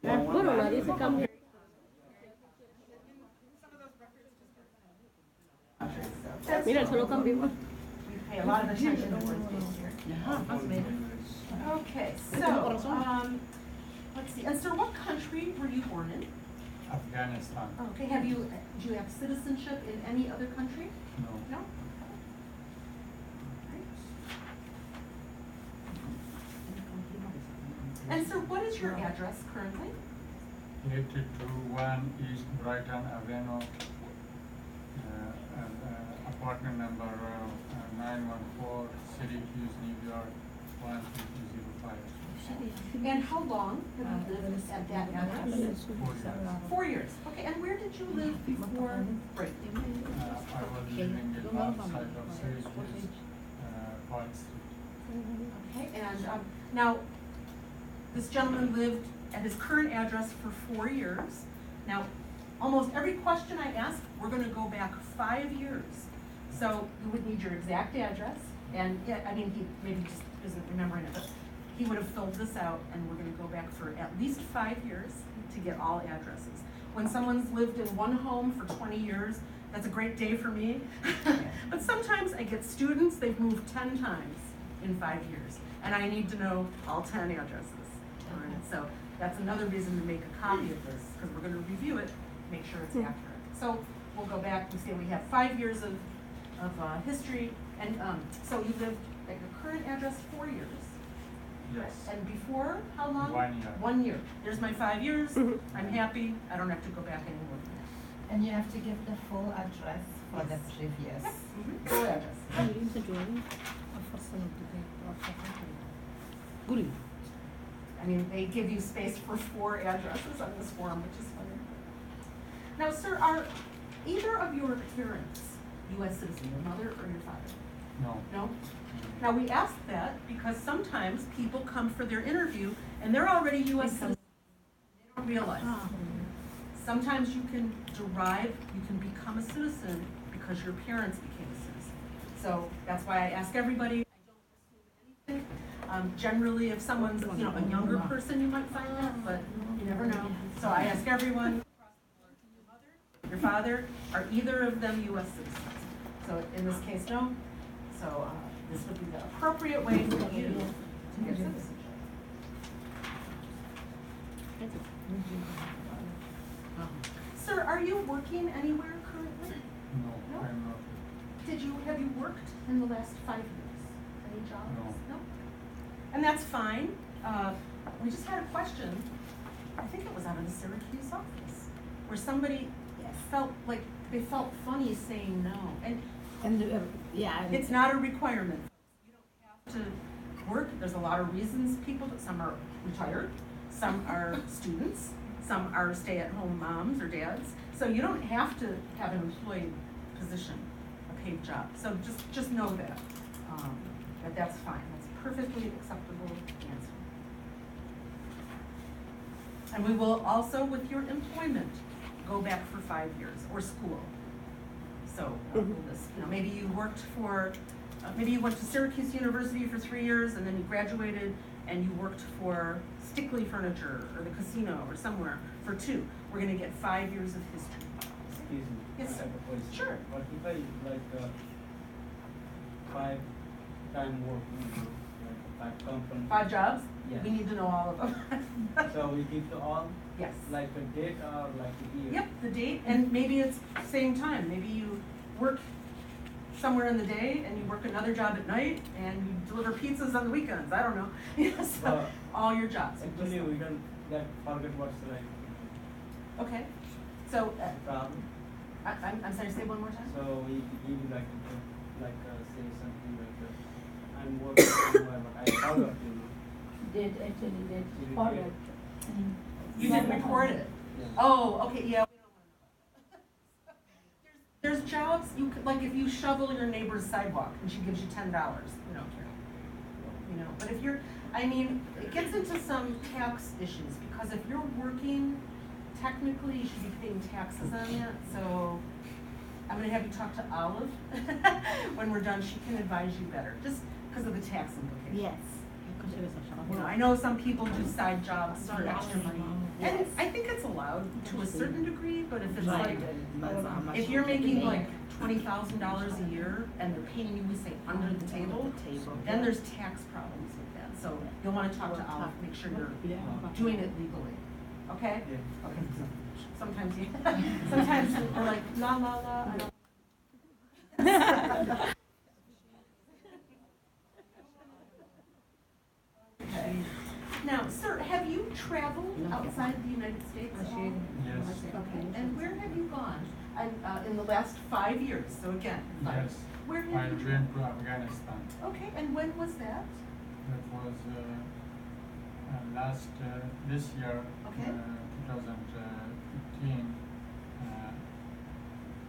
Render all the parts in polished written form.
Bueno, nadie se cambia. Mira, él solo cambió. We pay a lot of attention to birthdays here. Okay, so, let's see, and sir, what country were you born in? Afghanistan. Okay, do you have citizenship in any other country? No. No? And sir, what is your address currently? 8221 East Brighton Avenue, apartment number 914, Syracuse, New York, 13205. And how long have you lived at that address? 4 years. Okay, and where did you live before break? I was living in outside of Syracuse, Park Street. Okay, and now, this gentleman lived at his current address for 4 years. Now, almost every question I ask, we're gonna go back 5 years. So you would need your exact address, and yeah, I mean, he maybe just isn't remembering it, but he would have filled this out, and we're gonna go back for at least 5 years to get all addresses. When someone's lived in one home for 20 years, that's a great day for me. But sometimes I get students, they've moved 10 times in 5 years, and I need to know all 10 addresses. All right, so that's another reason to make a copy of this, because we're gonna review it, make sure it's accurate. So we'll go back and say we have 5 years of history, and so you lived at your current address 4 years. Yes. And before, how long? 1 year. 1 year. There's my 5 years, I'm happy, I don't have to go back anymore than that. And you have to give the full address for the previous. Yep, full address. Guri. I mean, they give you space for 4 addresses on this form, which is funny. Now, sir, are either of your parents U.S. citizen, your mother or your father? No. No? Now, we ask that because sometimes people come for their interview and they're already U.S. citizens. They don't realize. Sometimes you can become a citizen because your parents became a citizen. So that's why I ask everybody, I don't assume anything. Generally, if someone's, a younger person, you might find that, but you never know. So I ask everyone, your mother, your father, are either of them U.S. citizens? So in this case, no. So this would be the appropriate way for you to get citizenship. Sir, are you working anywhere currently? No, No? I'm not. Have you worked in the last 5 years? Any jobs? No. And that's fine. We just had a question, I think it was out of the Syracuse office, where somebody felt like they felt funny saying no. And it's not a requirement. You don't have to work. There's a lot of reasons people, some are retired, some are students, some are stay-at-home moms or dads. So you don't have to have an employed position, a paid job. So just know that, that's fine. That's a perfectly acceptable answer. And we will also, with your employment, go back for 5 years, or school. So, maybe you worked for, maybe you went to Syracuse University for 3 years, and then you graduated, and you worked for Stickley Furniture, or the casino, or somewhere, for 2. We're gonna get 5 years of history. Excuse me. Yes, I sir. have a question. Sure. What if I 5-time work like 5 companies? 5 jobs? Yes. We need to know all of them. So we give to all, Yes. like a date or like a year? Yep, the date, and maybe it's same time. Maybe you work somewhere in the day and you work another job at night and you deliver pizzas on the weekends. I don't know. So all your jobs. Actually, we don't forget what's like Okay. So problem. I'm sorry. Say one more time. So we give like say something like I'm working somewhere, but I forgot to. Did actually did You forward. did. You didn't record it. Yeah. Oh, okay. Yeah. We don't want to know that. There's jobs you could, like if you shovel your neighbor's sidewalk and she gives you $10, we don't care. But if you're, it gets into some tax issues because if you're working, technically you should be paying taxes on that. So I'm gonna have you talk to Olive when we're done. She can advise you better, just because of the tax implications. Yes. You know, I know some people do side jobs for extra money, and I think it's allowed to a certain degree, but if it's like, if you're making like $20,000 a year and they're paying you, we say, under the table, then there's tax problems with that, so you'll wanna talk to Olive, make sure you're doing it legally, okay? Okay, sometimes, sometimes we're like, la, la, la, I don't. Okay. Now, sir, have you traveled outside the United States at all? Yes. Okay, and where have you gone? In the last 5 years, so again, 5. Yes. Where I have you went to Afghanistan. Okay, and when was that? That was last this year, Okay. 2015,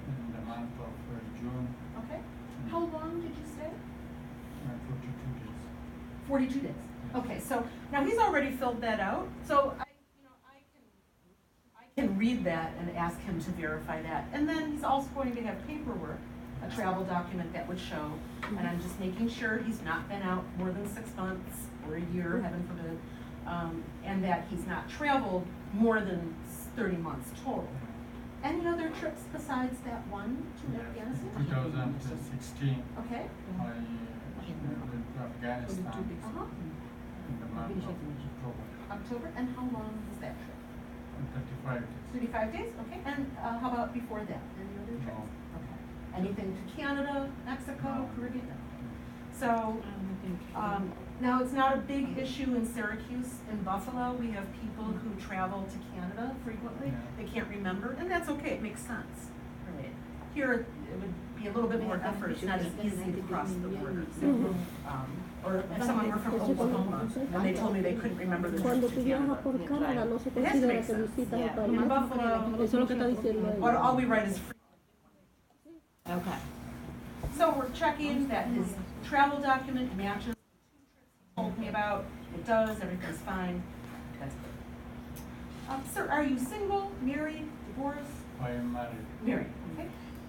in the month of June, Okay. How long did you stay? 42 days. 42 days. Okay, so now he's already filled that out, so I can read that and ask him to verify that. And then he's also going to have paperwork, a travel document that would show, and I'm just making sure he's not been out more than 6 months or a year, heaven forbid, and that he's not traveled more than 30 months total. Any other trips besides that one to Afghanistan? 2016, Okay. I went to Afghanistan Uh-huh. in the month of October, October, and how long was that trip? 35 days. 35 days, okay, and how about before that, any other trips? Okay, anything to Canada, Mexico, No. Caribbean? No. So, now it's not a big issue in Syracuse. In Buffalo, we have people who travel to Canada frequently, Yeah. they can't remember, and that's okay, it makes sense. Right. Here, it would be a little bit more effort, it's not as easy to cross the border. Or if someone were from Oklahoma, and they told me they couldn't remember the Cuando trip tú to viajas Canada. por Canadá no se It has to considera make que sense. visitas In automáticamente. Buffalo, Eso es lo que está diciendo what él. all we write is free. Okay. So we're checking that his travel document matches the 2 trips he told me about. It does, everything's fine. That's good. Sir, are you single, married, divorced? I am married, Married, okay.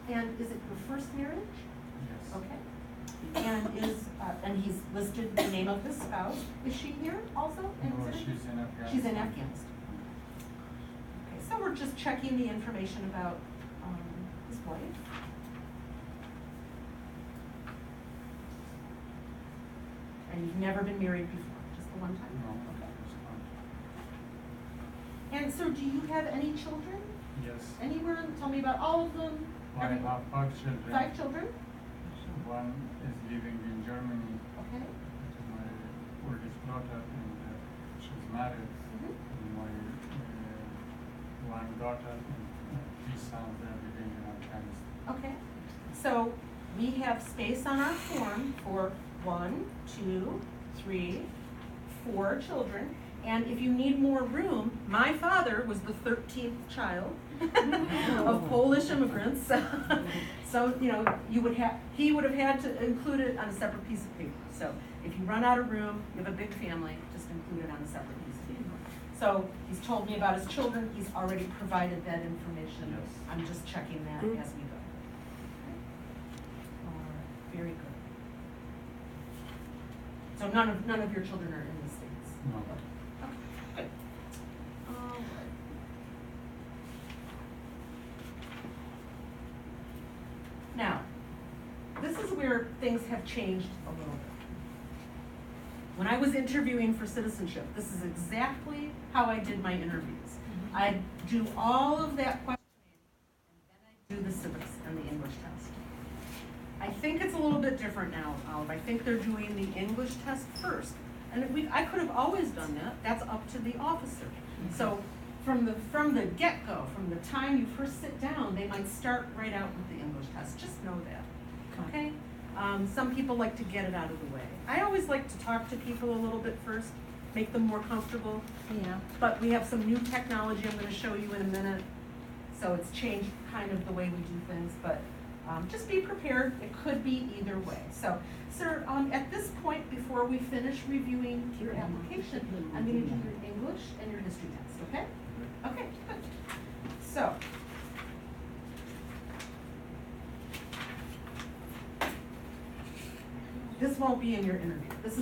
And is it your first marriage? yes. Okay. And he's listed the name of his spouse. Is she here also? in No, Syracuse? she's in Afghanistan. She's in Afghanistan. Okay, so we're just checking the information about his wife. And you've never been married before, just the one time? No, Okay. it's not. And so do you have any children? Yes. Anywhere? Tell me about all of them. I have 5 children. 5 children? One is living in Germany, Okay. to my oldest daughter, and she's married. Mhm. And my one daughter and 3 sons are living in Afghanistan. Okay. So we have space on our form for 1, 2, 3, 4 children. And if you need more room, my father was the 13th child of Polish immigrants. So, you know, he would have had to include it on a separate piece of paper. So if you run out of room, you have a big family, just include it on a separate piece of paper. So he's told me about his children, he's already provided that information. Yes. I'm just checking that as we go. All right, very good. So none of your children are in the States? No. Okay, good. All right. Now, this is where things have changed a little bit. When I was interviewing for citizenship, this is exactly how I did my interviews. I do all of that questioning, and then I do the civics and the English test. I think it's a little bit different now, Olive. I think they're doing the English test first. And I could have always done that. That's up to the officer. So from the get-go, from the time you first sit down, they might start right out with the English test. Just know that, okay? Some people like to get it out of the way. I always like to talk to people a little bit first, make them more comfortable. Yeah. But we have some new technology I'm gonna show you in a minute. So it's changed kind of the way we do things, but just be prepared. It could be either way. So, sir, at this point, before we finish reviewing your application, I'm gonna do your English and your history test, okay? Okay, good. So, this won't be in your interview. This is